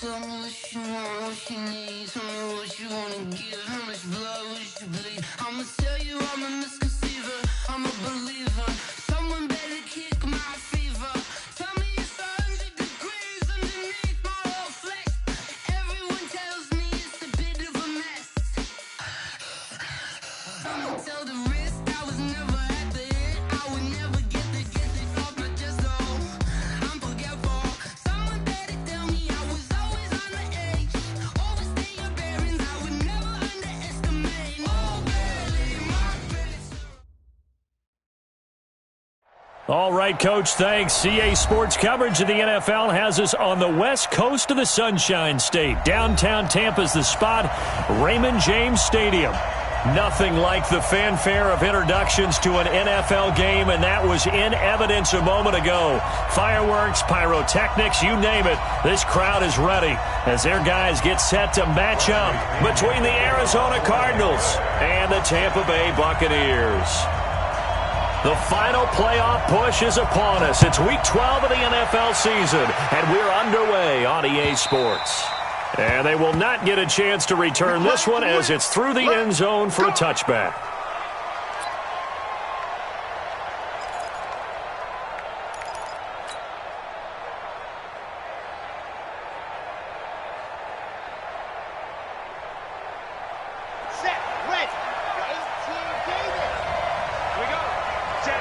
Tell me what you want, what you need. Tell me what you wanna give. How much blood would you bleed? I'ma tell you I'm a misconceiver. I'm a believer. Someone better kick my fever. Tell me it's 100 degrees underneath my whole flesh. Everyone tells me it's a bit of a mess. Someone tell the wrist I was never at the hit. I would never get it off my chest though. I'm forgetful. Someone better tell me I was always on the edge. Overstay your bearings, I would never underestimate. Oh, barely, my face. All right, Coach, thanks. CA Sports coverage of the NFL has us on the west coast of the Sunshine State. Downtown Tampa's the spot, Raymond James Stadium. Nothing like the fanfare of introductions to an NFL game, and that was in evidence a moment ago. Fireworks, pyrotechnics, you name it. This crowd is ready as their guys get set to match up between the Arizona Cardinals and the Tampa Bay Buccaneers. The final playoff push is upon us. It's Week 12 of the NFL season, and we're underway on EA Sports. And they will not get a chance to return this one as it's through the end zone for a touchback. Set, red. 18, David. Here we go. Jet.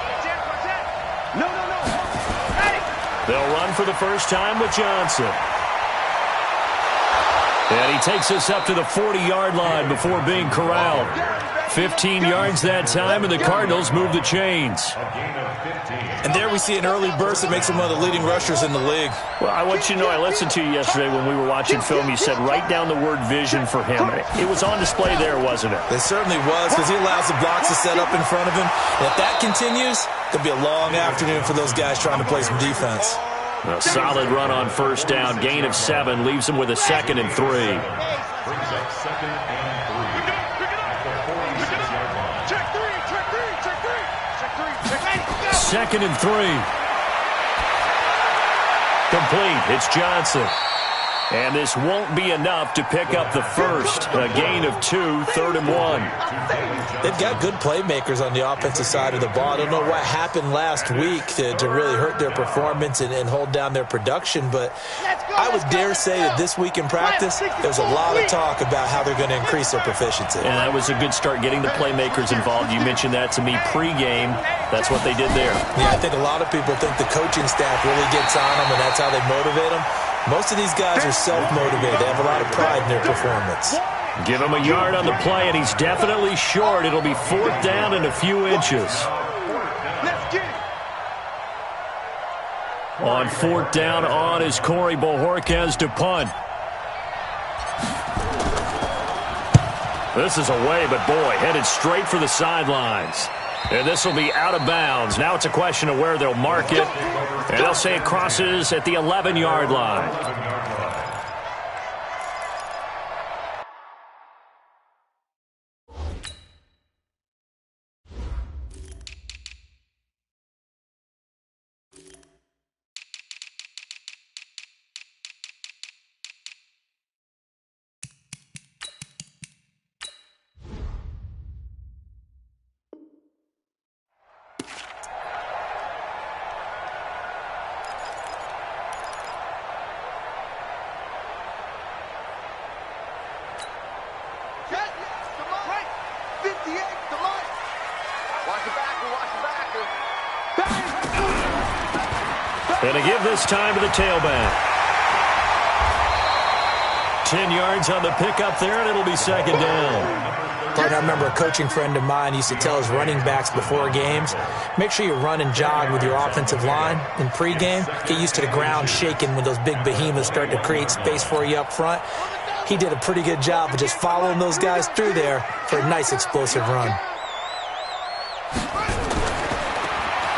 No. Ready. They'll run for the first time with Johnson. And he takes us up to the 40-yard line before being corralled. 15 yards that time, and the Cardinals move the chains. And there we see an early burst that makes him one of the leading rushers in the league. Well, I want you to know, I listened to you yesterday when we were watching film. You said write down the word vision for him. It was on display there, wasn't it? It certainly was, because he allows the blocks to set up in front of him. And if that continues, it'll be a long afternoon for those guys trying to play some defense. A solid run on first down. Gain of 7 leaves him with a 2nd and 3. Brings up 2nd and 3. Check 3. 2nd and 3. Complete. It's Johnson. And this won't be enough to pick up the first. A gain of 2, 3rd and 1. They've got good playmakers on the offensive side of the ball. I don't know what happened last week to really hurt their performance and hold down their production, but I would dare say that this week in practice, there's a lot of talk about how they're going to increase their proficiency. And that was a good start getting the playmakers involved. You mentioned that to me pregame. That's what they did there. Yeah, I think a lot of people think the coaching staff really gets on them, and that's how they motivate them. Most of these guys are self-motivated. They have a lot of pride in their performance. Give him a yard on the play, and he's definitely short. It'll be 4th down and a few inches. On 4th down on is Corey Bojorquez to punt. This is away, but boy, headed straight for the sidelines. And this will be out of bounds. Now it's a question of where they'll mark it. And they'll say it crosses at the 11-yard line. And to give this time to the tailback. 10 yards on the pickup there, and it'll be 2nd down. I remember a coaching friend of mine used to tell his running backs before games, make sure you run and jog with your offensive line in pregame. Get used to the ground shaking when those big behemoths start to create space for you up front. He did a pretty good job of just following those guys through there for a nice explosive run.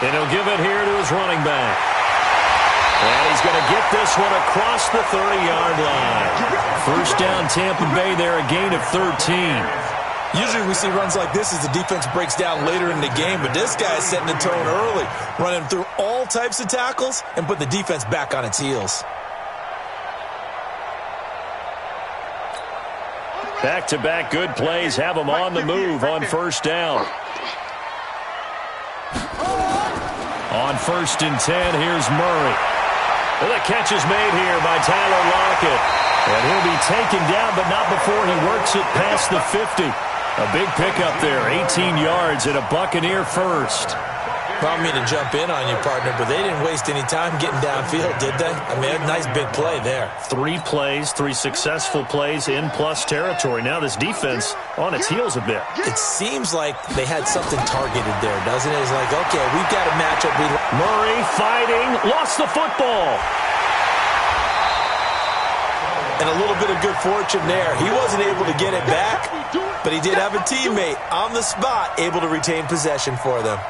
And he'll give it here to his running back. And he's going to get this one across the 30-yard line. First down, Tampa Bay there, a gain of 13. Usually we see runs like this as the defense breaks down later in the game, but this guy is setting the tone early, running through all types of tackles and put the defense back on its heels. Back-to-back good plays have them on the move on first down. On 1st and 10, here's Murray. Well, the catch is made here by Tyler Lockett. And he'll be taken down, but not before he works it past the 50. A big pickup there, 18 yards and a Buccaneer first. I don't mean to jump in on you, partner, but they didn't waste any time getting downfield, did they? I mean, a nice big play there. 3 plays, 3 successful plays in plus territory. Now this defense on its heels a bit. It seems like they had something targeted there, doesn't it? It's like, okay, we've got a matchup. Murray fighting, lost the football. And a little bit of good fortune there. He wasn't able to get it back, but he did have a teammate on the spot able to retain possession for them.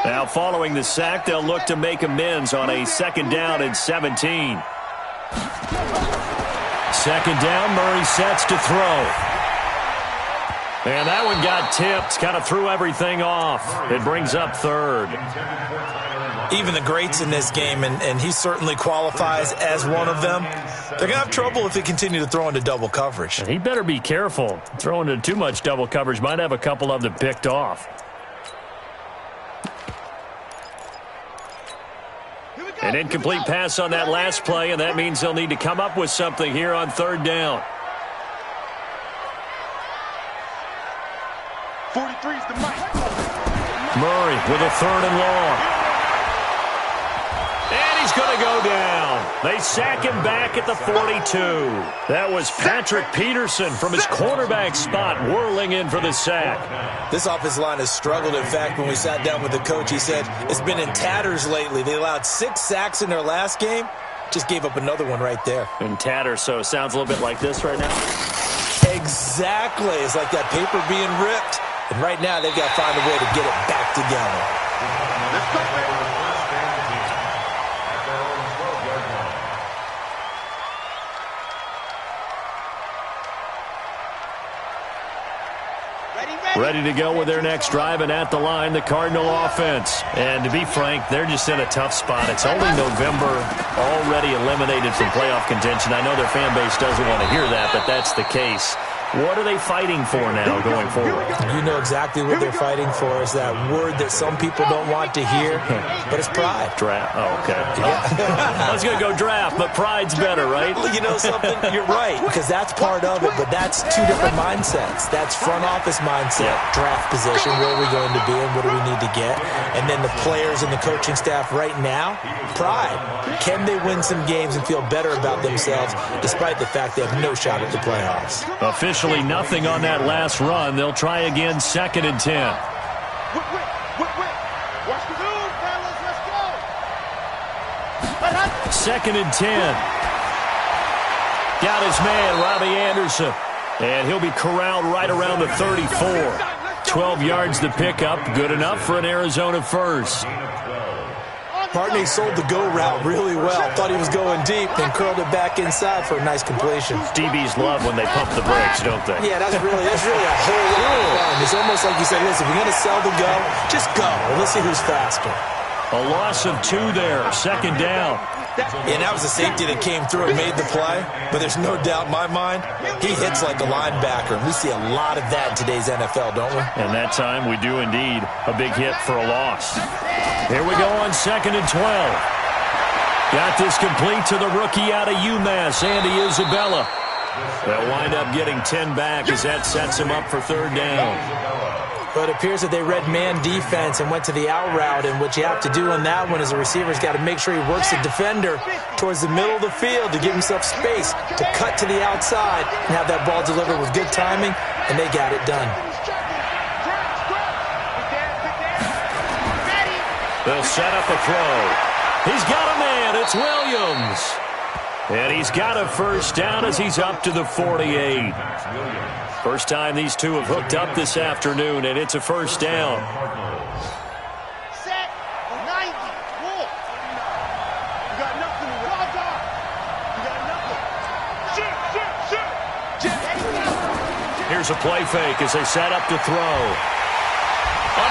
Now following the sack, they'll look to make amends on a 2nd down and 17. 2nd down, Murray sets to throw. And that one got tipped, kind of threw everything off. It brings up 3rd. Even the greats in this game, and he certainly qualifies as one of them, they're going to have trouble if they continue to throw into double coverage. And he better be careful. Throwing into too much double coverage might have a couple of them picked off. An incomplete pass on that last play, and that means they'll need to come up with something here on 3rd down. 43 is the mic. Murray with a 3rd and long. And he's going to go down. They sack him back at the 42. That was Patrick Peterson from his quarterback spot whirling in for the sack. This offensive line has struggled. In fact, when we sat down with the coach, he said it's been in tatters lately. They allowed 6 sacks in their last game. Just gave up another one right there. In tatters, so it sounds a little bit like this right now. Exactly. It's like that paper being ripped. And right now, they've got to find a way to get it back together. Let's go, baby. Ready to go with their next drive, and at the line, the Cardinal offense. And to be frank, they're just in a tough spot. It's only November, already eliminated from playoff contention. I know their fan base doesn't want to hear that, but that's the case. What are they fighting for now going forward? You know exactly what they're fighting for. Is that word that some people don't want to hear, but it's pride. Draft. Oh, okay. I was going to go draft, but pride's better, right? Well, you know something? You're right, because that's part of it, but that's 2 different mindsets. That's front office mindset, draft position, where are we going to be and what do we need to get? And then the players and the coaching staff right now, pride. Can they win some games and feel better about themselves despite the fact they have no shot at the playoffs? Officially nothing on that last run. They'll try again, 2nd and 10. Watch the move, fellas. Let's go. 2nd and 10. Got his man, Robbie Anderson. And he'll be corralled right around the 34. 12 yards to pick up. Good enough for an Arizona first. Partney sold the go route really well. Thought he was going deep, then curled it back inside for a nice completion. DBs love when they pump the brakes, don't they? Yeah, that's really a whole lot of fun. It's almost like you said, listen, if we're going to sell the go, just go. Let's see who's faster. A loss of 2 there, 2nd down. And that was a safety that came through and made the play. But there's no doubt in my mind, he hits like a linebacker. And we see a lot of that in today's NFL, don't we? And that time we do indeed. A big hit for a loss. Here we go on 2nd and 12. Got this complete to the rookie out of UMass, Andy Isabella. They'll wind up getting 10 back as that sets him up for 3rd down. But it appears that they read man defense and went to the out route. And what you have to do on that one is the receiver's got to make sure he works the defender towards the middle of the field to give himself space to cut to the outside and have that ball delivered with good timing, and they got it done. They'll set up a throw. He's got a man. It's Williams. And he's got a first down as he's up to the 48. First time these two have hooked up this afternoon, and it's a first down. Set 90. Cool. You got nothing. Well done. You got nothing. Shoot. Here's a play fake as they set up to throw.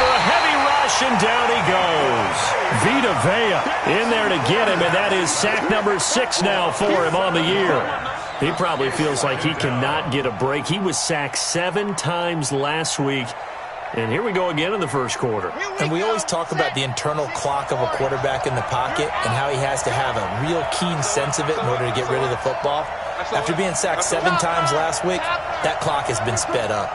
under a heavy rush, and down he goes. Vita Vea in there to get him, and that is sack number 6 now for him on the year. He probably feels like he cannot get a break. He was sacked 7 times last week. And here we go again in the first quarter. And we always talk about the internal clock of a quarterback in the pocket and how he has to have a real keen sense of it in order to get rid of the football. After being sacked 7 times last week, that clock has been sped up.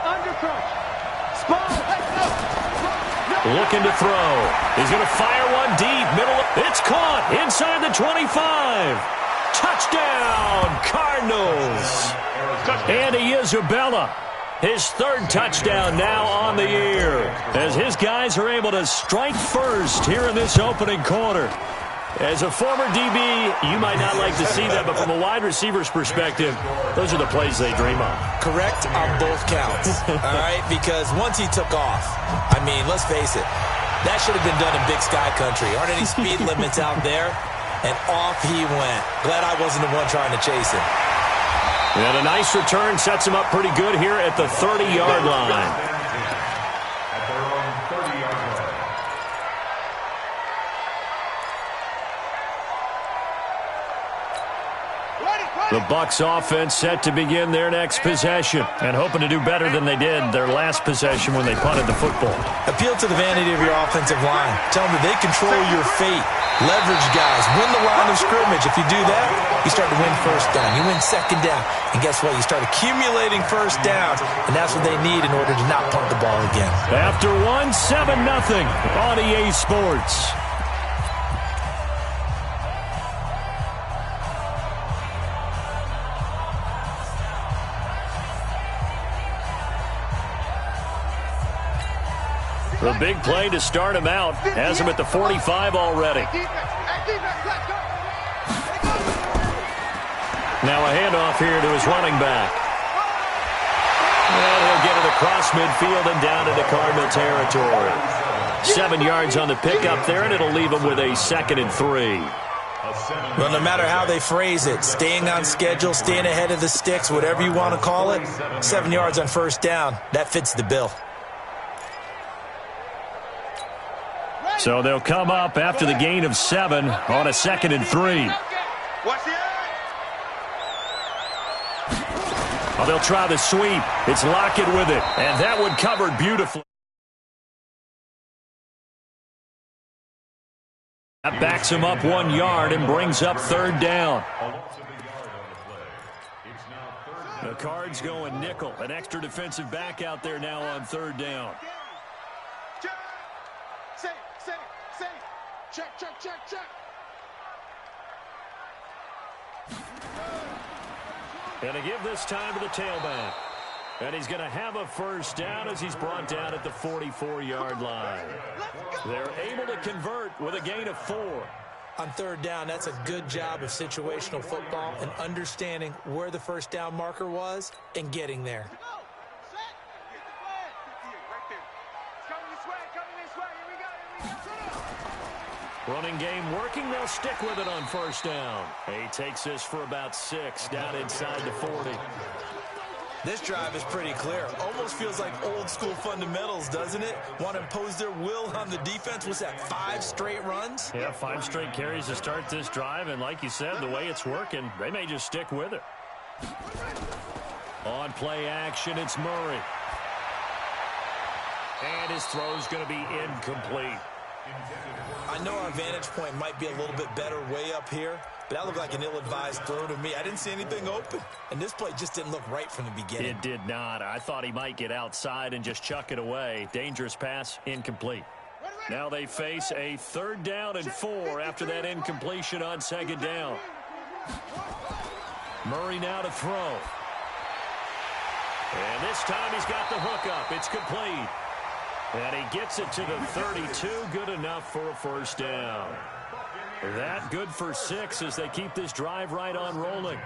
Looking to throw. He's going to fire one deep. Middle. It's caught inside the 25. Touchdown, Cardinals. Andy Isabella. His 3rd touchdown now on the year as his guys are able to strike first here in this opening quarter. As a former DB, you might not like to see that, but from a wide receiver's perspective, those are the plays they dream of. Correct on both counts, all right? Because once he took off, I mean, let's face it, that should have been done in Big Sky Country. Aren't any speed limits out there? And off he went. Glad I wasn't the one trying to chase him. And a nice return sets him up pretty good here at the 30-yard line. The Bucs offense set to begin their next possession and hoping to do better than they did their last possession when they punted the football. Appeal to the vanity of your offensive line. Tell them that they control your fate. Leverage guys. Win the line of scrimmage. If you do that, you start to win first down. You win second down. And guess what? You start accumulating first downs, and that's what they need in order to not punt the ball again. After 7-0 on EA Sports. The big play to start him out has him at the 45 already. Now a handoff here to his running back. And he'll get it across midfield and down into Cardinal territory. 7 yards on the pickup there, and it'll leave him with a 2nd and 3. Well, no matter how they phrase it, staying on schedule, staying ahead of the sticks, whatever you want to call it, 7 yards on first down, that fits the bill. So they'll come up after the gain of 7 on a 2nd and 3. Well, they'll try the sweep. It's Lockett with it, and that one covered beautifully. That backs him up 1 yard and brings up 3rd down. The Cards going nickel. An extra defensive back out there now on 3rd down. Check. And to give this time to the tailback. And he's going to have a first down as he's brought down at the 44-yard line. They're able to convert with a gain of 4. On 3rd down, that's a good job of situational football and understanding where the first down marker was and getting there. Running game working. They'll stick with it on 1st down. He takes this for about 6 down inside the 40. This drive is pretty clear. Almost feels like old school fundamentals, doesn't it? Want to impose their will on the defense. What's that, 5 straight runs? Yeah, 5 straight carries to start this drive. And like you said, the way it's working, they may just stick with it. On play action, it's Murray. And his throw's going to be incomplete. I know our vantage point might be a little bit better way up here, but that looked like an ill-advised throw to me. I didn't see anything open, and this play just didn't look right from the beginning. It did not. I thought he might get outside and just chuck it away. Dangerous pass, incomplete. Now they face a 3rd down and 4 after that incompletion on 2nd down. Murray now to throw. And this time he's got the hook up. It's complete. And he gets it to the 32. Good enough for a first down. That good for 6 as they keep this drive right on rolling.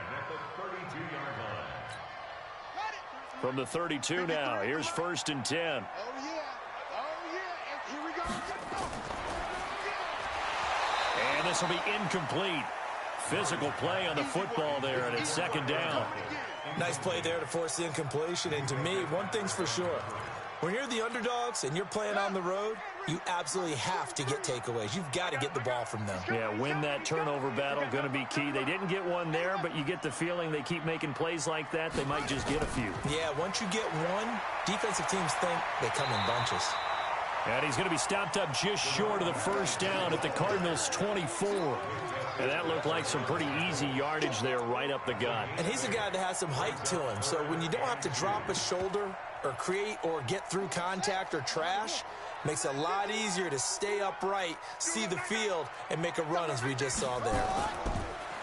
From the 32 now, here's 1st and 10. Oh, yeah. And here we go. And this will be incomplete. Physical play on the football there, and it's 2nd down. Nice play there to force the incompletion. And to me, one thing's for sure. When you're the underdogs and you're playing on the road, you absolutely have to get takeaways. You've got to get the ball from them. Yeah, win that turnover battle, going to be key. They didn't get one there, but you get the feeling they keep making plays like that, they might just get a few. Yeah, once you get one, defensive teams think they come in bunches. And he's going to be stopped up just short of the first down at the Cardinals' 24. And that looked like some pretty easy yardage there right up the gut. And he's a guy that has some height to him, so when you don't have to drop a shoulder or create or get through contact or trash, makes it a lot easier to stay upright, see the field, and make a run as we just saw there.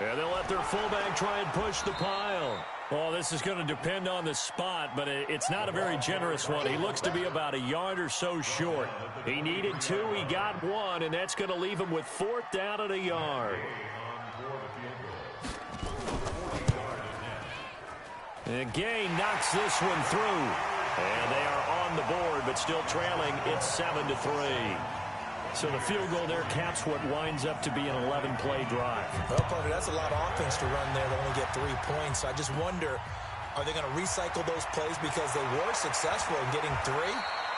And they'll let their fullback try and push the pile. Well, this is going to depend on the spot, but it's not a very generous one. He looks to be about a yard or so short. He needed 2, he got 1, and that's going to leave him with 4th down at a yard. And Gay knocks this one through. And they are on the board, but still trailing. It's 7-3. So the field goal there caps what winds up to be an 11-play drive. Well, Parker, that's a lot of offense to run there to only get 3 points. I just wonder, are they going to recycle those plays because they were successful in getting 3?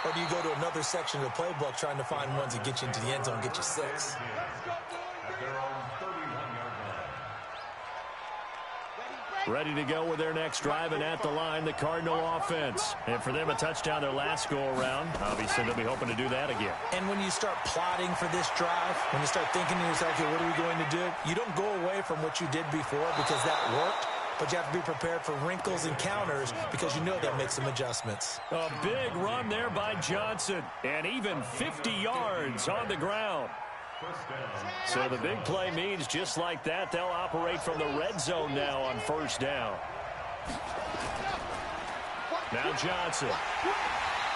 Or do you go to another section of the playbook trying to find ones that get you into the end zone and get you 6? Ready to go with their next drive, and at the line, the Cardinal offense. And for them, a touchdown their last go-around. Obviously, they'll be hoping to do that again. And when you start plotting for this drive, when you start thinking to yourself, okay, what are we going to do? You don't go away from what you did before because that worked, but you have to be prepared for wrinkles and counters because you know they'll make some adjustments. A big run there by Johnson, and even 50 yards on the ground. So the big play means just like that, they'll operate from the red zone now on first down. Now Johnson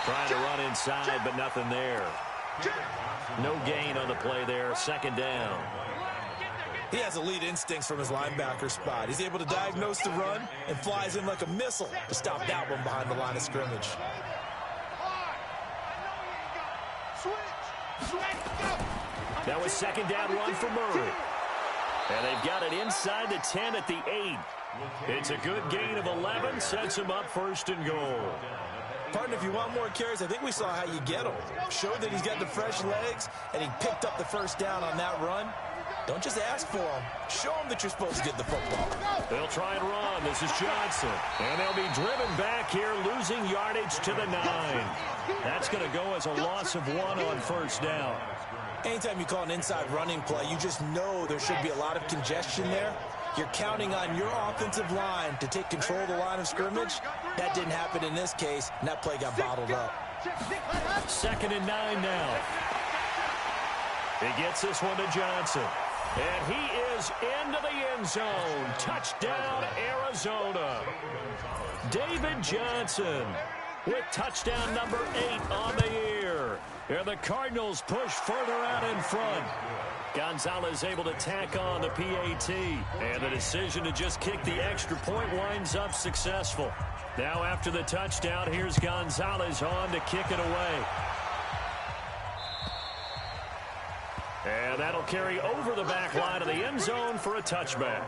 trying to run inside, but nothing there. No gain on the play there, 2nd down. He has elite instincts from his linebacker spot. He's able to diagnose the run and flies in like a missile to stop that one behind the line of scrimmage. That was 2nd down run for Murray. And they've got it inside the 10 at the 8. It's a good gain of 11, sets him up 1st and goal. Partner, if you want more carries, I think we saw how you get him. Showed that he's got the fresh legs, and he picked up the 1st down on that run. Don't just ask for him. Show him that you're supposed to get the football. They'll try and run. This is Johnson. And they'll be driven back here, losing yardage to the 9. That's going to go as a loss of 1 on 1st down. Anytime you call an inside running play, you just know there should be a lot of congestion there. You're counting on your offensive line to take control of the line of scrimmage. That didn't happen in this case, and that play got bottled up. 2nd and 9 now. He gets this one to Johnson. And he is into the end zone. Touchdown, Arizona. David Johnson with touchdown number 8 on the year. And the Cardinals push further out in front. Gonzalez able to tack on the PAT. And the decision to just kick the extra point winds up successful. Now after the touchdown, here's Gonzalez on to kick it away. And that'll carry over the back line of the end zone for a touchback.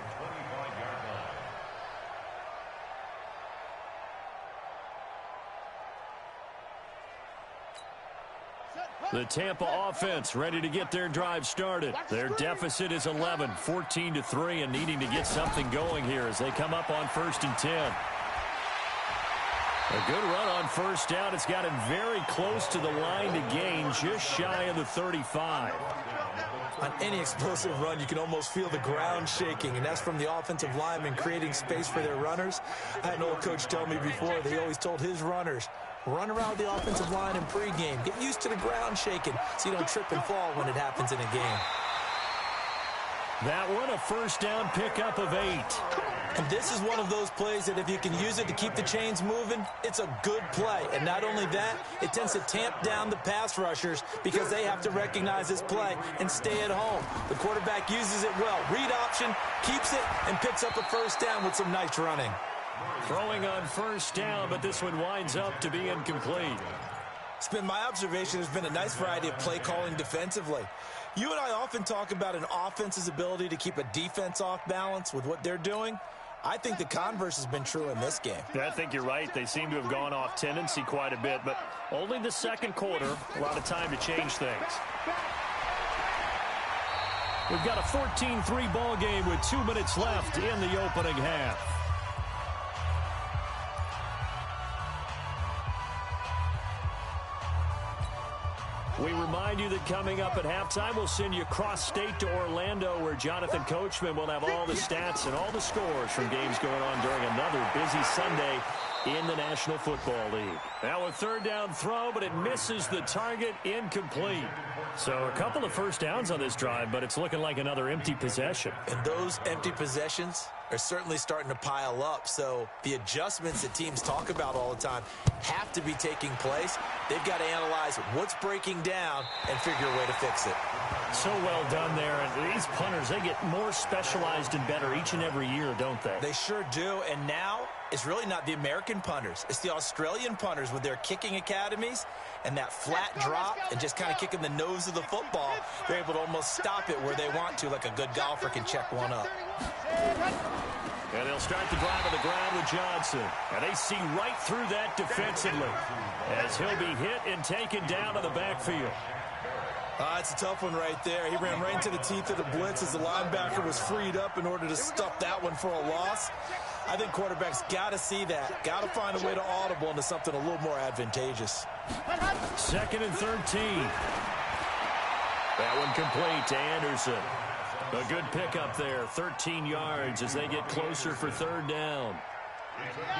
The Tampa offense ready to get their drive started. Their deficit is 11, 14-3, and needing to get something going here as they come up on 1st and 10. A good run on 1st down. It's got him very close to the line to gain, just shy of the 35. On any explosive run, you can almost feel the ground shaking, and that's from the offensive linemen creating space for their runners. I had an old coach tell me before, they always told his runners, run around the offensive line in pregame. Get used to the ground shaking so you don't trip and fall when it happens in a game. That one, a 1st down pickup of 8. And this is one of those plays that if you can use it to keep the chains moving, it's a good play. And not only that, it tends to tamp down the pass rushers because they have to recognize this play and stay at home. The quarterback uses it well. Read option, keeps it, and picks up a 1st down with some nice running. Throwing on 1st down, but this one winds up to be incomplete. It's been my observation there's been a nice variety of play calling defensively. You and I often talk about an offense's ability to keep a defense off balance with what they're doing. I think the converse has been true in this game. I think you're right. They seem to have gone off tendency quite a bit, but only the second quarter. A lot of time to change things. We've got a 14-3 ball game with 2 minutes left in the opening half. We remind you that coming up at halftime, we'll send you cross-state to Orlando, where Jonathan Coachman will have all the stats and all the scores from games going on during another busy Sunday in the National Football League. Now a third down throw, but it misses the target, incomplete. So a couple of first downs on this drive, but it's looking like another empty possession. And those empty possessions are certainly starting to pile up. So the adjustments that teams talk about all the time have to be taking place. They've got to analyze what's breaking down and figure a way to fix it. So well done there. And these punters, they get more specialized and better each and every year, don't they? They sure do. And now it's really not the American punters. It's the Australian punters with their kicking academies and that flat drop and just kind of kicking the nose of the football. They're able to almost stop it where they want to, like a good golfer can check one up. And they'll start the drive on the ground with Johnson. And they see right through that defensively as he'll be hit and taken down to the backfield. It's a tough one right there. He ran right into the teeth of the blitz as the linebacker was freed up in order to stuff that one for a loss. I think quarterbacks got to see that. Got to find a way to audible into something a little more advantageous. 2nd and 13. That one complete to Anderson. A good pickup there, 13 yards as they get closer for third down.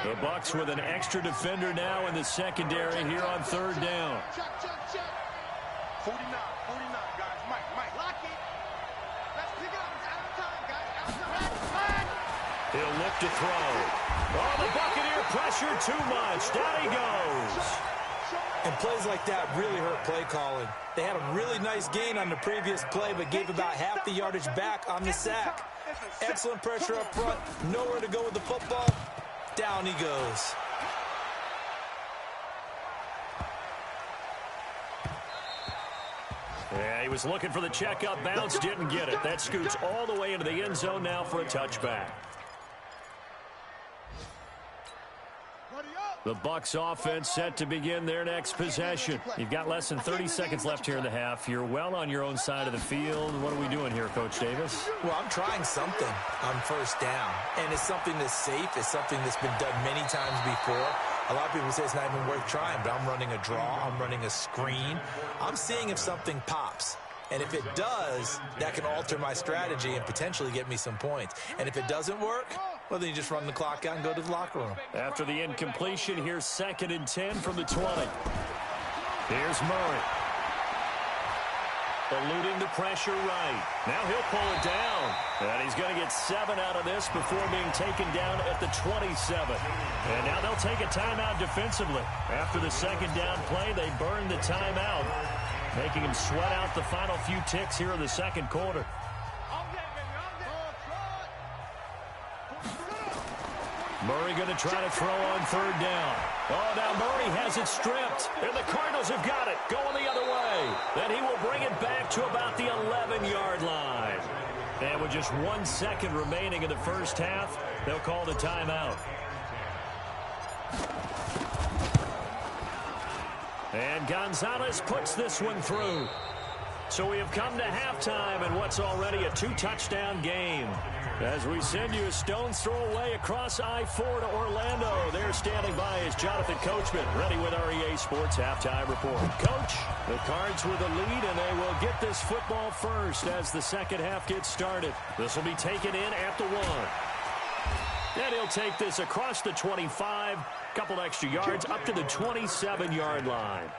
The Bucs with an extra defender now in the secondary here on third down. 49, guys. Mike. Lock it. Let's pick it up. It's out of time, guys. Outside. He'll look to throw. Oh, the Buccaneer pressure too much. Down he goes. And plays like that really hurt play calling. They had a really nice gain on the previous play, but gave about half the yardage back on the sack. Excellent pressure up front. Nowhere to go with the football. Down he goes. Yeah, he was looking for the check-up bounce, didn't get it. That scoots all the way into the end zone now for a touchback. The Bucs offense set to begin their next possession. You've got less than 30 seconds left here in the half. You're well on your own side of the field. What are we doing here, Coach Davis? Well, I'm trying something on first down. And it's something that's safe. It's something that's been done many times before. A lot of people say it's not even worth trying, but I'm running a draw. I'm running a screen. I'm seeing if something pops. And if it does, that can alter my strategy and potentially get me some points. And if it doesn't work, well, then you just run the clock out and go to the locker room. After the incompletion, here's 2nd and 10 from the 20. Here's Murray. Eluding the pressure right. Now he'll pull it down. And he's going to get 7 out of this before being taken down at the 27. And now they'll take a timeout defensively. After the second down play, they burn the timeout, making him sweat out the final few ticks here in the second quarter. Murray going to try to throw on third down. Oh, now Murray has it stripped. And the Cardinals have got it. Going the other way. Then he will bring it back to about the 11-yard line. And with just 1 second remaining in the first half, they'll call the timeout. And Gonzalez puts this one through. So we have come to halftime in what's already a 2-touchdown game. As we send you a stone's throw away across I-4 to Orlando. There standing by is Jonathan Coachman, ready with our EA Sports Halftime Report. Coach, the Cards with the lead, and they will get this football first as the second half gets started. This will be taken in at the 1. And he'll take this across the 25, couple extra yards, up to the 27-yard line.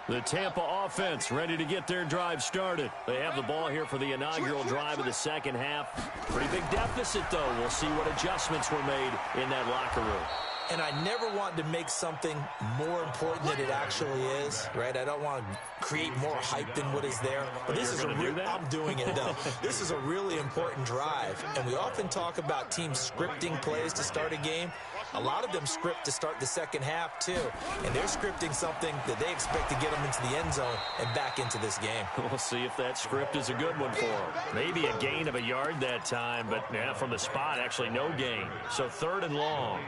The Tampa offense ready to get their drive started. They have the ball here for the inaugural drive of the second half. Pretty big deficit, though. We'll see what adjustments were made in that locker room. And I never want to make something more important than it actually is, right? I don't want to create more hype than what is there. But this is I'm doing it, though. This is a really important drive. And we often talk about teams scripting plays to start a game. A lot of them script to start the second half, too. And they're scripting something that they expect to get them into the end zone and back into this game. We'll see if that script is a good one for them. Maybe a gain of a yard that time, but yeah, from the spot, actually no gain. So 3rd and long.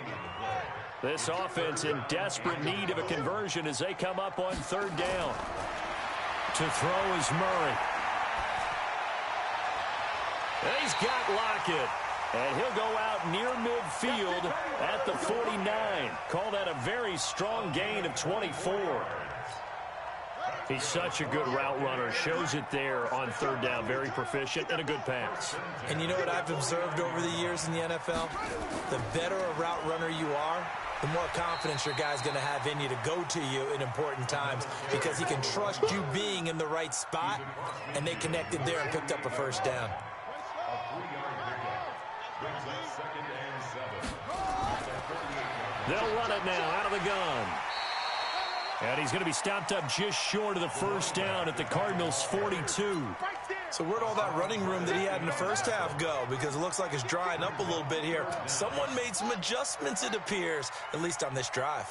This offense in desperate need of a conversion as they come up on 3rd down. To throw is Murray. He's got Lockett. And he'll go out near midfield at the 49. Call that a very strong gain of 24. He's such a good route runner. Shows it there on 3rd down. Very proficient and a good pass. And you know what I've observed over the years in the NFL? The better a route runner you are, the more confidence your guy's going to have in you to go to you in important times because he can trust you being in the right spot, and they connected there and picked up a 1st down. They'll run it now out of the gun. And he's going to be stopped up just short of the 1st down at the Cardinals' 42. So where'd all that running room that he had in the first half go? Because it looks like it's drying up a little bit here. Someone made some adjustments, it appears, at least on this drive.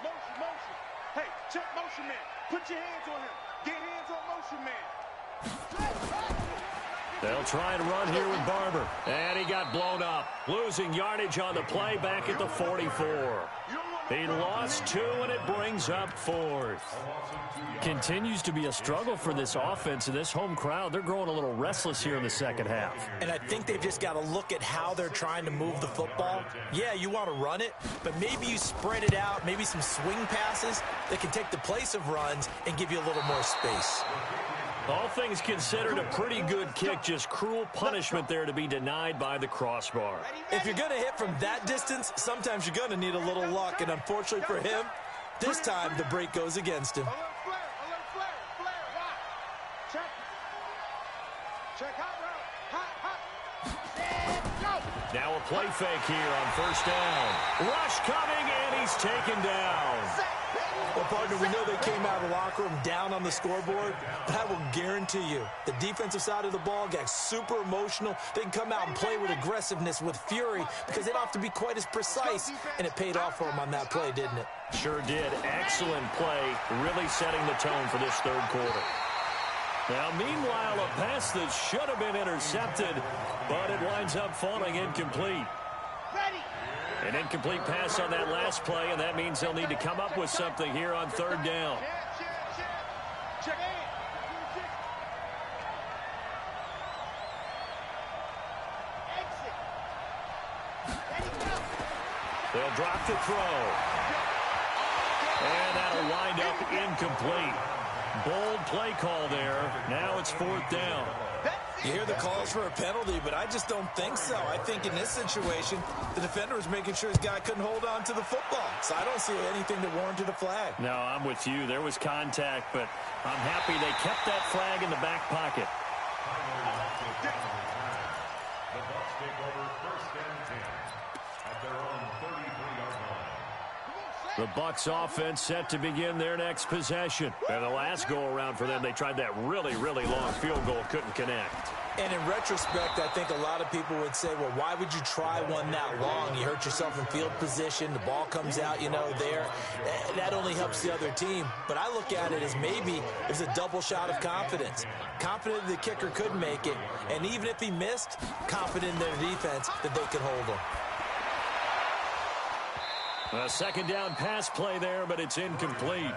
Motion, motion. Hey, check motion man. Put your hands on him. Get hands on motion man. They'll try and run here with Barber. And he got blown up. Losing yardage on the play back at the 44. He lost 2, and it brings up 4th. Continues to be a struggle for this offense and this home crowd. They're growing a little restless here in the second half. And I think they've just got to look at how they're trying to move the football. Yeah, you want to run it, but maybe you spread it out, maybe some swing passes that can take the place of runs and give you a little more space. All things considered, a pretty good kick. Just cruel punishment there to be denied by the crossbar. If you're going to hit from that distance, sometimes you're going to need a little luck. And unfortunately for him, this time the break goes against him. Alert flare. Why? Check hot route. Hot. Now a play fake here on 1st down. Rush coming, and he's taken down. Well, partner, we know they came out of the locker room down on the scoreboard, but I will guarantee you the defensive side of the ball got super emotional. They can come out and play with aggressiveness, with fury, because they don't have to be quite as precise, and it paid off for them on that play, didn't it? Sure did. Excellent play, really setting the tone for this 3rd quarter. Now, meanwhile, a pass that should have been intercepted, but it winds up falling incomplete. An incomplete pass on that last play, and that means they'll need to come up with something here on 3rd down. Check. They'll drop the throw. And that'll wind up incomplete. Bold play call there. Now it's 4th down. You hear the calls for a penalty, but I just don't think so. I think in this situation, the defender was making sure his guy couldn't hold on to the football. So I don't see anything that warranted a flag. No, I'm with you. There was contact, but I'm happy they kept that flag in the back pocket. The Bucs take over 1st and 10 at their own 33-yard line. The Bucs offense set to begin their next possession. And the last go-around for them, they tried that really, really long field goal, couldn't connect. And in retrospect, I think a lot of people would say, well, why would you try one that long? You hurt yourself in field position. The ball comes out, there. That only helps the other team. But I look at it as maybe there's a double shot of confidence. Confident the kicker could make it. And even if he missed, confident in their defense that they could hold him. A 2nd down pass play there, but it's incomplete.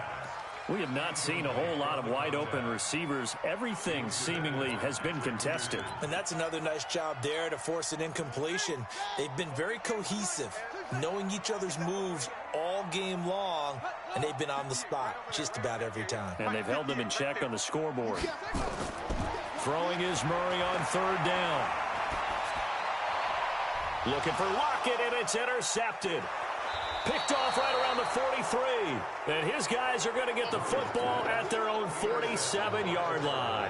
We have not seen a whole lot of wide-open receivers. Everything seemingly has been contested. And that's another nice job there to force an incompletion. They've been very cohesive, knowing each other's moves all game long, and they've been on the spot just about every time. And they've held them in check on the scoreboard. Throwing is Murray on 3rd down. Looking for Lockett, and it's intercepted. Picked off right around the 43. And his guys are going to get the football at their own 47-yard line.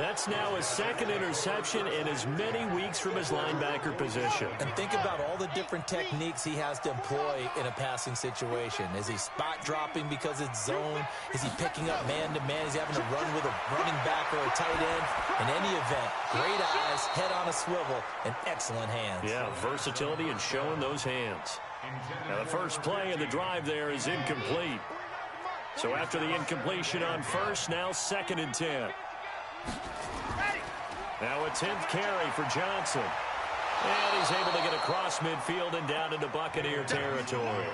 That's now his second interception in as many weeks from his linebacker position. And think about all the different techniques he has to employ in a passing situation. Is he spot dropping because it's zone? Is he picking up man-to-man? Is he having to run with a running back or a tight end? In any event, great eyes, head on a swivel, and excellent hands. Yeah, versatility and showing those hands. Now the first play of the drive there is incomplete. So after the incompletion on first, now 2nd and 10. Now a 10th carry for Johnson. And he's able to get across midfield and down into Buccaneer territory.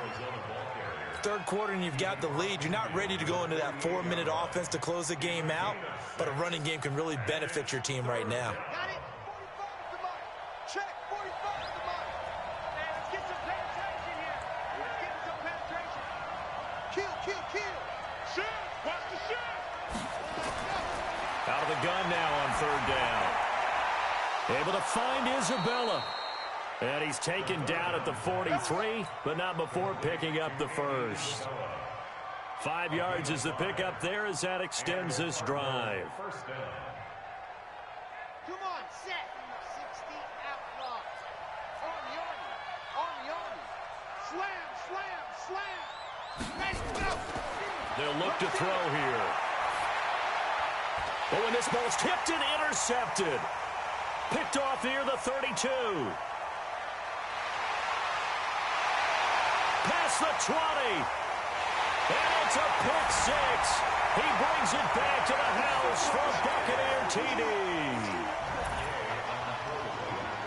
Third quarter and you've got the lead. You're not ready to go into that 4-minute offense to close the game out, but a running game can really benefit your team right now. Got it. 45 is the mark. Check. 45 is the mark. Man, let's get some penetration here. Let's get some penetration. Kill. Shoot. Watch the shoot. Out of the gun now on 3rd down. Able to find Isabella. And he's taken down at the 43, but not before picking up the first. 5 yards is the pickup there as that extends this drive. Come on, set. 60 outlaws. Army. Slam. Let's go. They'll look to throw here. Oh, and this ball's tipped and intercepted. Picked off near the 32. Past the 20. And it's a pick six. He brings it back to the house for a Buccaneer TD.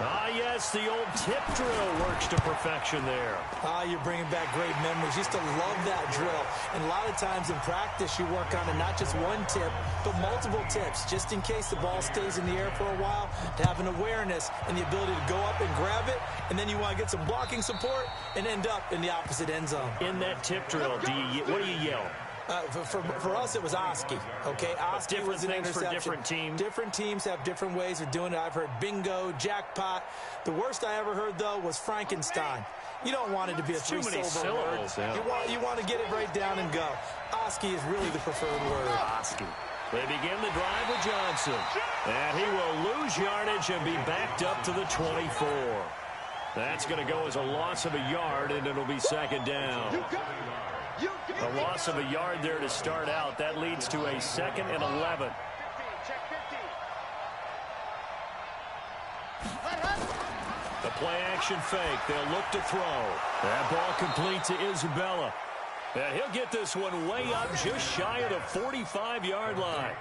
Ah, yes, the old tip drill works to perfection there. Ah, you're bringing back great memories. Used to love that drill. And a lot of times in practice, you work on it, not just one tip, but multiple tips, just in case the ball stays in the air for a while, to have an awareness and the ability to go up and grab it, and then you want to get some blocking support and end up in the opposite end zone. In that tip drill, what do you yell? For us, it was Oski. Okay, Oski was an interception. For different teams. Different teams have different ways of doing it. I've heard bingo, jackpot. The worst I ever heard, though, was Frankenstein. You don't want it to be a three-syllable word. Yeah. You want to get it right down and go. Oski is really the preferred word. Oski. They begin the drive with Johnson. And he will lose yardage and be backed up to the 24. That's going to go as a loss of a yard, and it'll be 2nd down. A loss of a yard there to start out. That leads to a 2nd and 11. The play-action fake. They'll look to throw. That ball complete to Isabella. And he'll get this one way up just shy of the 45-yard line.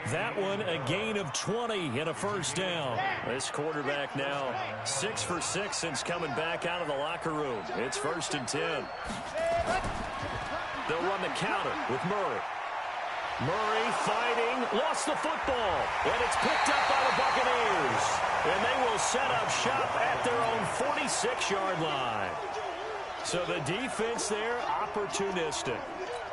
That one a gain of 20 and a 1st down. This quarterback now 6 for 6 since coming back out of the locker room. It's 1st and 10. They'll run the counter with Murray. Murray fighting, lost the football, and it's picked up by the Buccaneers. And they will set up shop at their own 46-yard line. So the defense there, opportunistic.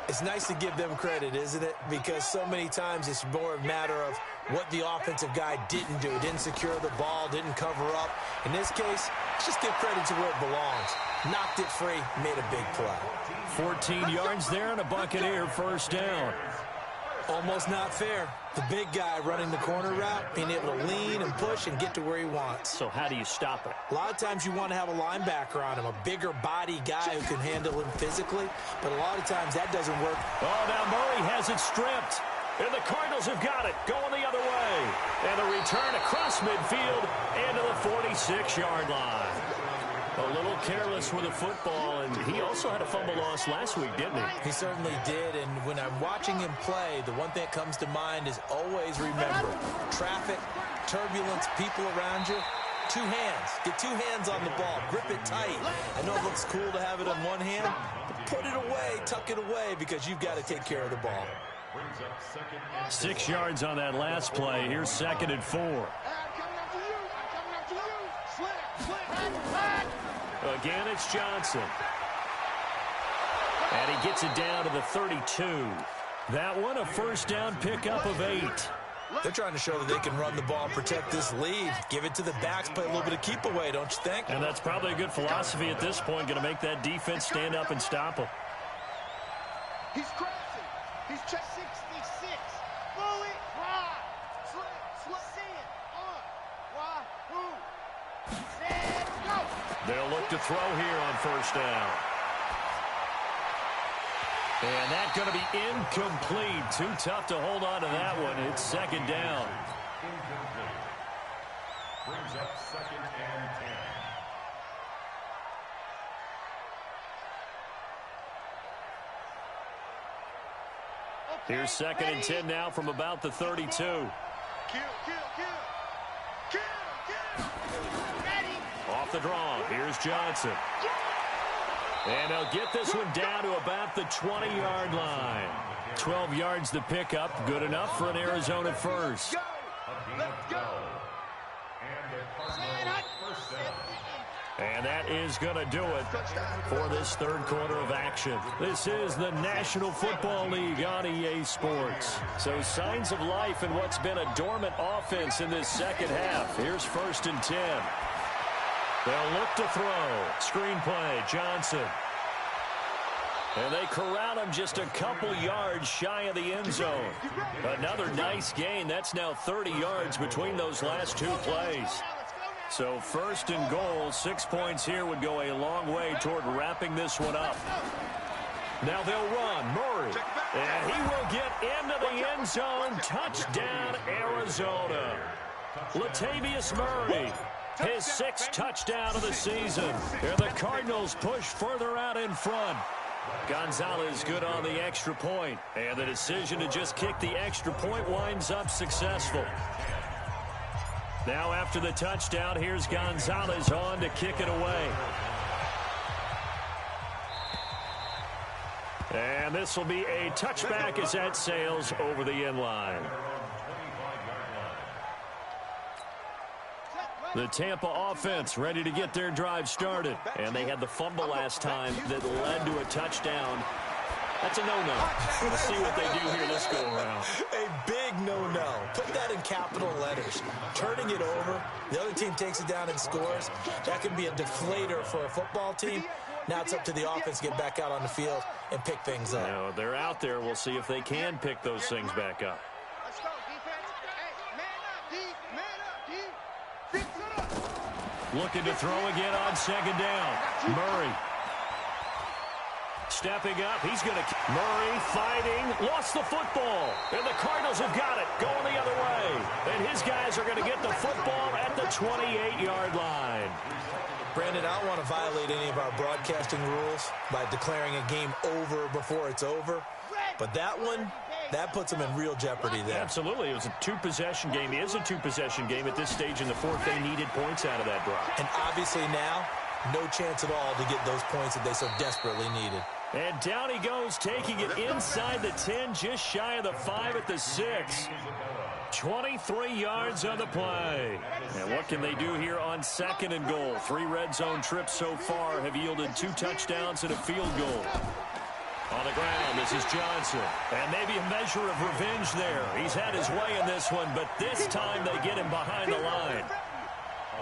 It's nice to give them credit, isn't it? Because so many times it's more a matter of what the offensive guy didn't do. Didn't secure the ball, didn't cover up. In this case, let's just give credit to where it belongs. Knocked it free, made a big play. 14 yards there and a Buccaneer 1st down. Almost not fair. The big guy running the corner route, being able to lean and push and get to where he wants. So how do you stop it? A lot of times you want to have a linebacker on him, a bigger body guy who can handle him physically, but a lot of times that doesn't work. Oh, now Murray has it stripped. And the Cardinals have got it, going the other way. And a return across midfield and to the 46-yard line. A little careless with the football, and he also had a fumble loss last week, didn't he? He certainly did, and when I'm watching him play, the one thing that comes to mind is always remember, traffic, turbulence, people around you, 2 hands. Get 2 hands on the ball. Grip it tight. I know it looks cool to have it on one hand, but put it away, tuck it away, because you've got to take care of the ball. 6 yards on that last play. Here's 2nd and 4. I'm coming up to you. Slip. Again, it's Johnson. And he gets it down to the 32. That one, a 1st down pickup of 8. They're trying to show that they can run the ball, protect this lead. Give it to the backs, play a little bit of keep away, don't you think? And that's probably a good philosophy at this point, going to make that defense stand up and stop him. He's crashing. He's check 66. Fully drive. They'll look to throw here on first down. And that's going to be incomplete. Too tough to hold on to that one. It's second down. Incomplete. Brings up second and 10. Here's second and 10 now from about the 32. Kill. Off the draw. Here's Johnson. And they'll get this one down to about the 20-yard line. 12 yards to pick up. Good enough for an Arizona first. Let's go. And the Cardinals first down. And that is going to do it for this third quarter of action. This is the National Football League on EA Sports. So signs of life in what's been a dormant offense in this second half. Here's first and 10. They'll look to throw. Screen play, Johnson. And they corral him just a couple yards shy of the end zone. Another nice gain. That's now 30 yards between those last two plays. So first and goal, 6 points here would go a long way toward wrapping this one up. Now they'll run. Murray. And he will get into the end zone. Touchdown, Arizona. Latavius Murray. His sixth touchdown of the season. And the Cardinals push further out in front. Gonzalez good on the extra point. And the decision to just kick the extra point winds up successful. Now after the touchdown, here's Gonzalez on to kick it away. And this will be a touchback as that sails over the end line. The Tampa offense ready to get their drive started. And they had the fumble last time that led to a touchdown. That's a no-no. We'll see what they do here this go-around. A big no-no. Put that in capital letters. Turning it over, the other team takes it down and scores. That can be a deflator for a football team. Now it's up to the offense to get back out on the field and pick things up. No, they're out there. We'll see if they can pick those things back up. Let's go, defense. Hey, man up, D. Fix it up. Looking to throw again on second down. Murray. Stepping up, he's going to... Murray fighting, lost the football. And the Cardinals have got it, going the other way. And his guys are going to get the football at the 28-yard line. Brandon, I don't want to violate any of our broadcasting rules by declaring a game over before it's over. But that one, that puts them in real jeopardy there. Absolutely. It was a two-possession game. It is a two-possession game at this stage in the fourth. They needed points out of that drive. And obviously now, no chance at all to get those points that they so desperately needed. And down he goes, taking it inside the 10, just shy of the 5 at the 6. 23 yards on the play. And what can they do here on second and goal? 3 red zone trips so far have yielded 2 touchdowns and a field goal. On the ground, this is Johnson. And maybe a measure of revenge there. He's had his way in this one, but this time they get him behind the line.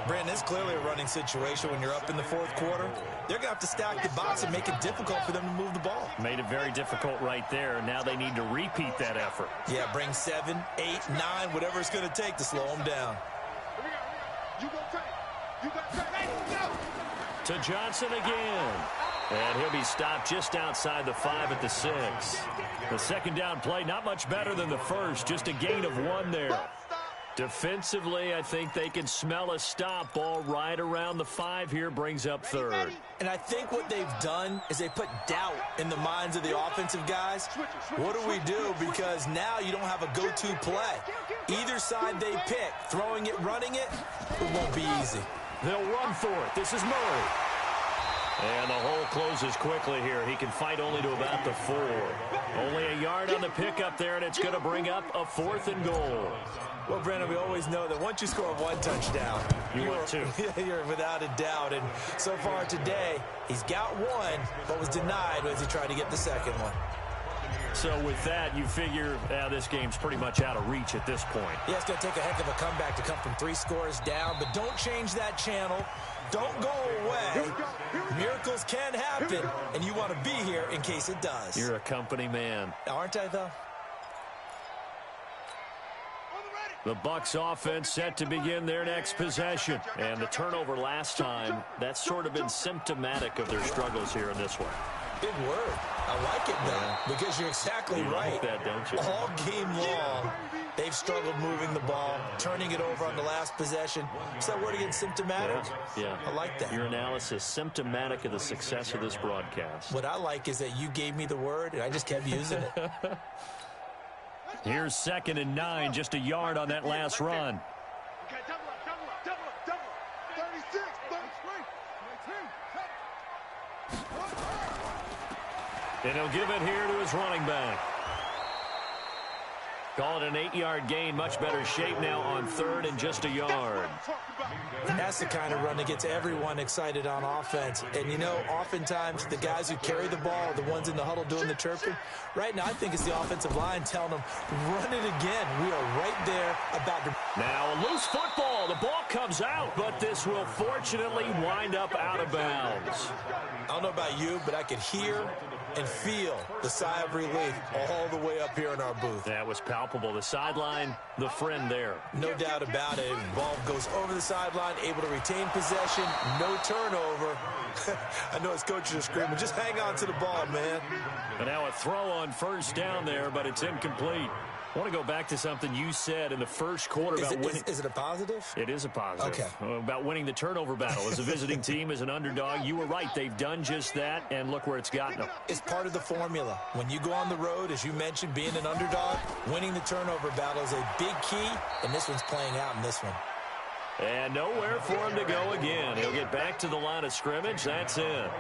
Brandon, it's clearly a running situation when you're up in the fourth quarter. They're going to have to stack the box and make it difficult for them to move the ball. Made it very difficult right there. Now they need to repeat that effort. Yeah, bring 7, 8, 9, whatever it's going to take to slow them down. You go take. You got take. To Johnson again. And he'll be stopped just outside the 5 at the 6. The second down play, not much better than the first. Just a gain of 1 there. Defensively, I think they can smell a stop. Ball right around the 5 here, brings up third. And I think what they've done is they put doubt in the minds of the offensive guys. What do we do? Because now you don't have a go-to play. Either side they pick, throwing it, running it, it won't be easy. They'll run for it. This is Murray. And the hole closes quickly here. He can fight only to about the 4. Only a yard on the pickup there, and it's going to bring up a 4th and goal. Well, Brandon, we always know that once you score 1 touchdown, you're without a doubt. And so far today, he's got 1, but was denied as he tried to get the second one. So with that, you figure this game's pretty much out of reach at this point. Yeah, it's going to take a heck of a comeback to come from 3 scores down, but don't change that channel. Don't go away. Miracles can happen, and you want to be here in case it does. You're a company man. Aren't I, though? On the ready. The Bucs offense set to begin their next possession. And the turnover last time, that's sort of been symptomatic of their struggles here in this one. Big word. I like it, though, because you're exactly right. Like that, don't you? All game long, they've struggled moving the ball, turning it over on the last possession. Is that word again, symptomatic? Yeah. I like that. Your analysis, symptomatic of the success of this broadcast. What I like is that you gave me the word, and I just kept using it. Here's 2nd and 9, just a yard on that last run. Okay, double up. 36, 33. And he'll give it here to his running back. Call it an 8-yard gain. Much better shape now on 3rd and just a yard. That's the kind of run that gets everyone excited on offense. And, you know, oftentimes the guys who carry the ball are the ones in the huddle doing the chirping. Right now, I think it's the offensive line telling them, run it again. We are right there about to... Now a loose football. The ball comes out, but this will fortunately wind up out of bounds. I don't know about you, but I could hear and feel the sigh of relief all the way up here in our booth. That was palpable. The sideline, the friend there. No doubt about it. The ball goes over the sideline, able to retain possession, no turnover. I know his coaches are screaming, just hang on to the ball, man. And now a throw on 1st down there, but it's incomplete. I want to go back to something you said in the first quarter about winning. Is it a positive? It is a positive. Okay. About winning the turnover battle. As a visiting team, as an underdog, you were right. They've done just that, and look where it's gotten them. It's part of the formula. When you go on the road, as you mentioned, being an underdog, winning the turnover battle is a big key, and this one's playing out in this one. And nowhere for him to go again. He'll get back to the line of scrimmage. That's it.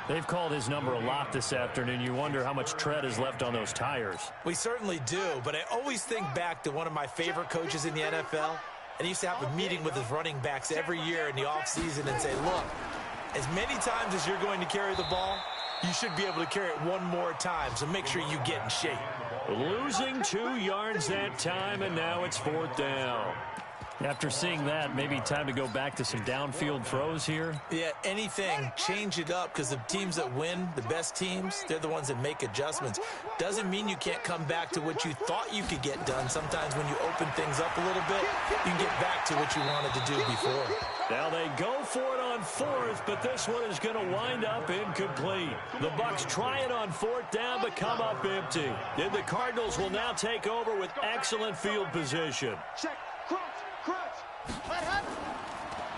They've called his number a lot this afternoon. You wonder how much tread is left on those tires. We certainly do, but I always think back to one of my favorite coaches in the NFL, and he used to have a meeting with his running backs every year in the offseason and say, look, as many times as you're going to carry the ball, you should be able to carry it one more time, so make sure you get in shape. Losing 2 yards that time, and now it's 4th down. After seeing that, maybe time to go back to some downfield throws here? Yeah, anything. Change it up, because the teams that win, the best teams, they're the ones that make adjustments. Doesn't mean you can't come back to what you thought you could get done. Sometimes when you open things up a little bit, you can get back to what you wanted to do before. Now they go for it on 4th, but this one is going to wind up incomplete. The Bucs try it on 4th down, but come up empty. And the Cardinals will now take over with excellent field position. Check, crunch. What happened?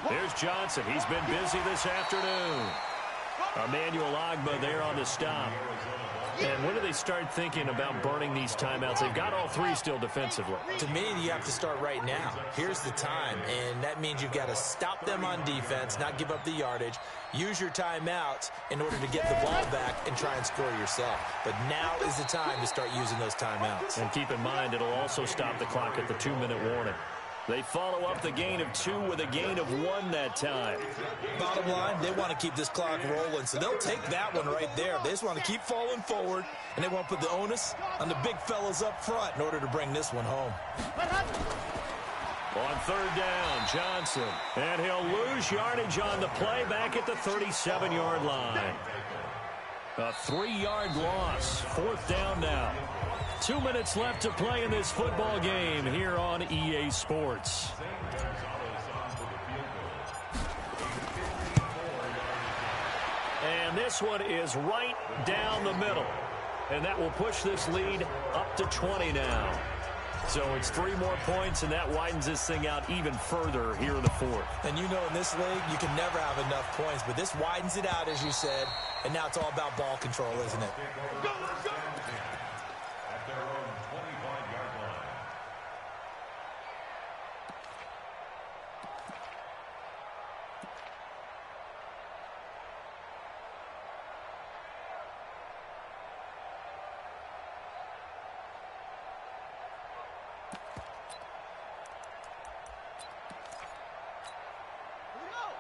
Here's Johnson. He's been busy this afternoon. Emmanuel Ogbah there on the stop. And when do they start thinking about burning these timeouts? They've got all 3 still defensively. To me, you have to start right now. Here's the time, and that means you've got to stop them on defense, not give up the yardage, use your timeouts in order to get the ball back and try and score yourself. But now is the time to start using those timeouts. And keep in mind, it'll also stop the clock at the 2-minute warning. They follow up the gain of 2 with a gain of 1 that time. Bottom line, they want to keep this clock rolling, so they'll take that one right there. They just want to keep falling forward, and they want to put the onus on the big fellas up front in order to bring this one home. On 3rd down, Johnson. And he'll lose yardage on the play back at the 37-yard line. A 3-yard loss. 4th down now. 2 minutes left to play in this football game here on EA Sports. And this one is right down the middle. And that will push this lead up to 20 now. So it's 3 more points, and that widens this thing out even further here in the 4th. And you know in this league, you can never have enough points, but this widens it out, as you said, and now it's all about ball control, isn't it? At their own 25-yard line.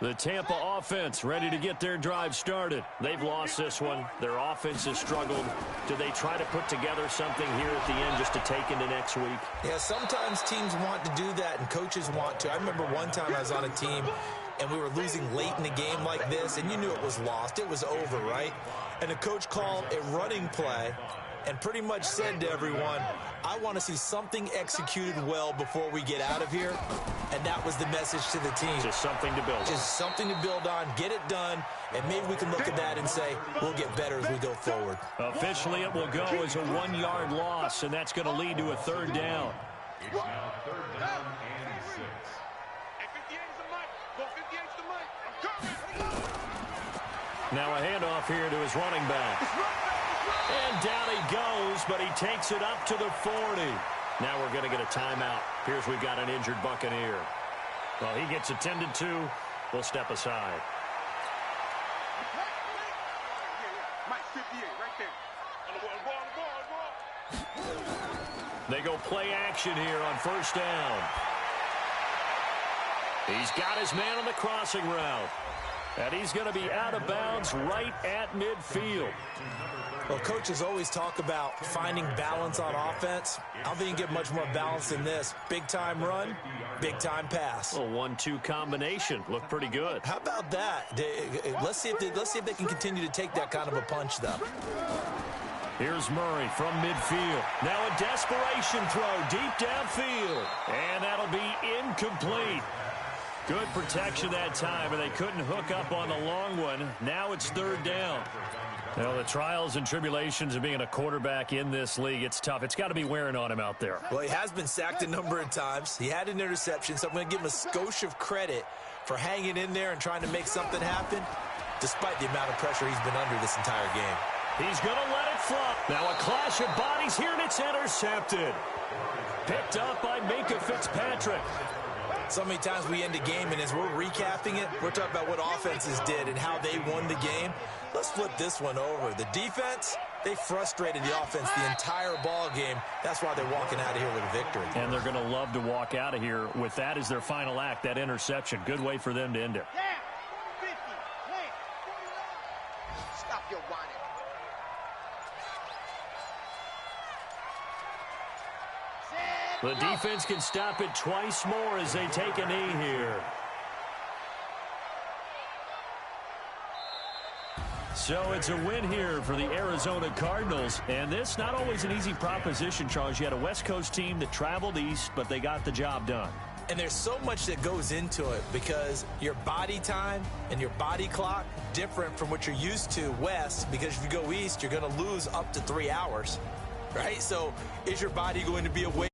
The Tampa offense ready to get their drive started. They've lost this one. Their offense has struggled. Do they try to put together something here at the end just to take into next week? Yeah, sometimes teams want to do that and coaches want to. I remember one time I was on a team and we were losing late in the game like this, and you knew it was lost. It was over, right? And the coach called a running play and pretty much said to everyone, I want to see something executed well before we get out of here. And that was the message to the team. Just something to build on. Just something to build on, get it done, and maybe we can look at that and say, we'll get better as we go forward. Officially, it will go as a 1-yard loss, and that's going to lead to a 3rd down. It's now 3rd down and 6. Hey, 58 is the mic. Go 58 is the mic. I'm coming. Now a handoff here to his running back. And down he goes, but he takes it up to the 40. Now we're going to get a timeout. Here's we've got an injured Buccaneer. Well, he gets attended to. We'll step aside. Mike 58 right there. On the ball. They go play action here on 1st down. He's got his man on the crossing route. And he's going to be out of bounds right at midfield. Well, coaches always talk about finding balance on offense. I don't think you can get much more balance than this. Big-time run, big-time pass. A 1-2 combination. Looked pretty good. How about that? Let's see if they can continue to take that kind of a punch, though. Here's Murray from midfield. Now a desperation throw deep downfield. And that'll be incomplete. Good protection that time, and they couldn't hook up on the long one. Now it's 3rd down. Well, the trials and tribulations of being a quarterback in this league, it's tough. It's got to be wearing on him out there. Well, he has been sacked a number of times. He had an interception, so I'm going to give him a skosh of credit for hanging in there and trying to make something happen, despite the amount of pressure he's been under this entire game. He's going to let it fly. Now a clash of bodies here, and it's intercepted. Picked up by Minkah Fitzpatrick. So many times we end a game, and as we're recapping it, we're talking about what offenses did and how they won the game. Let's flip this one over. The defense, they frustrated the offense the entire ball game. That's why they're walking out of here with a victory. And they're going to love to walk out of here with that as their final act, that interception. Good way for them to end it. Yeah. 50. Plant. Stop your whining. The defense can stop it twice more as they take a knee here. So it's a win here for the Arizona Cardinals. And this, not always an easy proposition, Charles. You had a West Coast team that traveled east, but they got the job done. And there's so much that goes into it because your body time and your body clock different from what you're used to west, because if you go east, you're going to lose up to 3 hours, right? So is your body going to be awake?